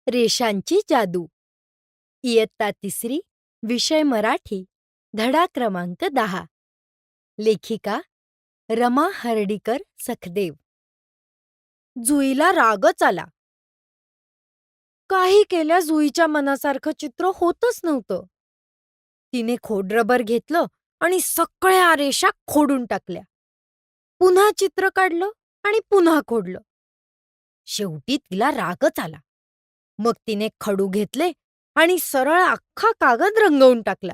रेषांची जादू. इयत्ता तिसरी, विषय मराठी, धडा क्रमांक 10. लेखिका रमा हर्डीकर सखदेव. जुईला रागच आला. काही केल्या जुईच्या मनासारखं चित्र होतच नव्हतं. तिने खोडरबर घेतलं आणि सगळ्या रेषा खोडून टाकल्या. पुन्हा चित्र काढलं आणि पुन्हा खोडलं. शेवटी तिला रागच आला. मग तिने खडू घेतले आणि सरळ अख्खा कागद रंगवून टाकला.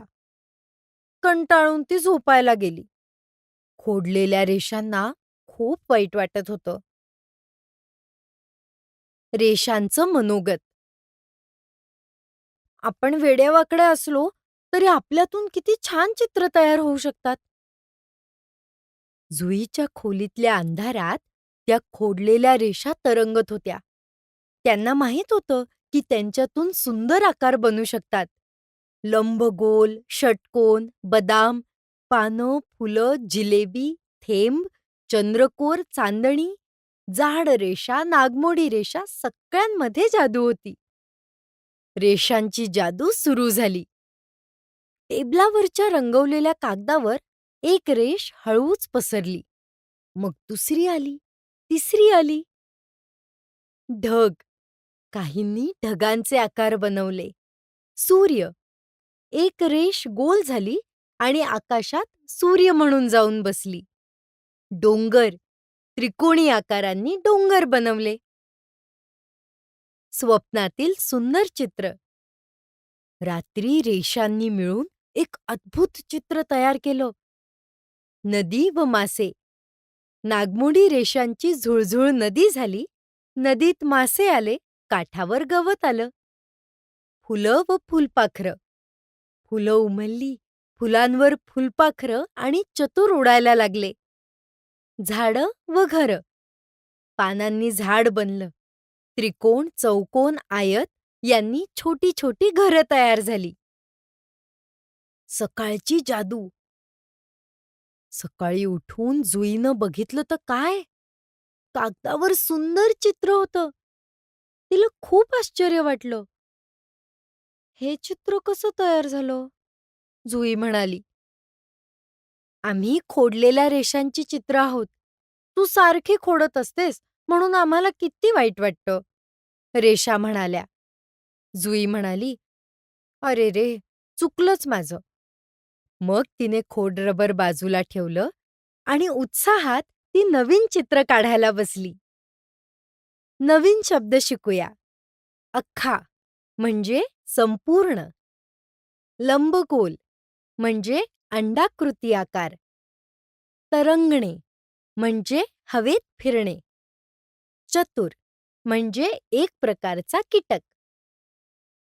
कंटाळून ती झोपायला गेली. खोडलेल्या रेषांना खूप वाईट वाटत होतं. रेषांचं मनोगत. आपण वेड्यावाकडे असलो तरी आपल्यातून किती छान चित्र तयार होऊ शकतात. जुईच्या खोलीतल्या अंधारात त्या खोडलेल्या रेषा तरंगत होत्या. त्यांना माहीत होतं की त्यांच्यातून सुंदर आकार बनू शकतात. लंबगोल, षटकोन, बदाम, पानं, फुलं, जिलेबी, थेंब, चंद्रकोर, चांदणी, जाड रेषा, नागमोडी रेषा सगळ्यांमध्ये जादू होती. रेषांची जादू सुरू झाली. टेबलावरच्या रंगवलेल्या कागदावर एक रेष हळूच पसरली. मग दुसरी आली, तिसरी आली. ढग. काहींनी ढगांचे आकार बनवले. सूर्य. एक रेष गोल झाली आणि आकाशात सूर्य म्हणून जाऊन बसली. डोंगर. त्रिकोणी आकारांनी डोंगर बनवले. स्वप्नातील सुंदर चित्र. रात्री रेषांनी मिळून एक अद्भुत चित्र तयार केलं. नदी व मासे. नागमोडी रेषांची झुळझुळ नदी झाली. नदीत मासे आले, काठावर गवत आलं. फुलं व फुलपाखरं. फुलं उमलली, फुलांवर फुलपाखरं आणि चतुर उडायला लागले. झाडं व घरं. पानांनी झाड बनलं. त्रिकोण, चौकोन, आयत यांनी छोटी छोटी घरं तयार झाली. सकाळची जादू. सकाळी उठून जुईनं बघितलं तर काय? कागदावर सुंदर चित्र होतं. तिला खूप आश्चर्य वाटलं. हे चित्र कसं तयार झालं? जुई म्हणाली. आम्ही खोडलेल्या रेषांची चित्र आहोत. तू सारखी खोडत असतेस म्हणून आम्हाला किती वाईट वाटतं. रेषा म्हणाल्या. जुई म्हणाली, अरे रे, चुकलंच माझं. मग तिने खोडरबर बाजूला ठेवलं आणि उत्साहात ती नवीन चित्र काढायला बसली. नवीन शब्द शिकूया. अख्खा म्हणजे संपूर्ण. लंबगोल म्हणजे अंडाकृती आकार. तरंगणे म्हणजे हवेत फिरणे. चतुर म्हणजे एक प्रकारचा कीटक.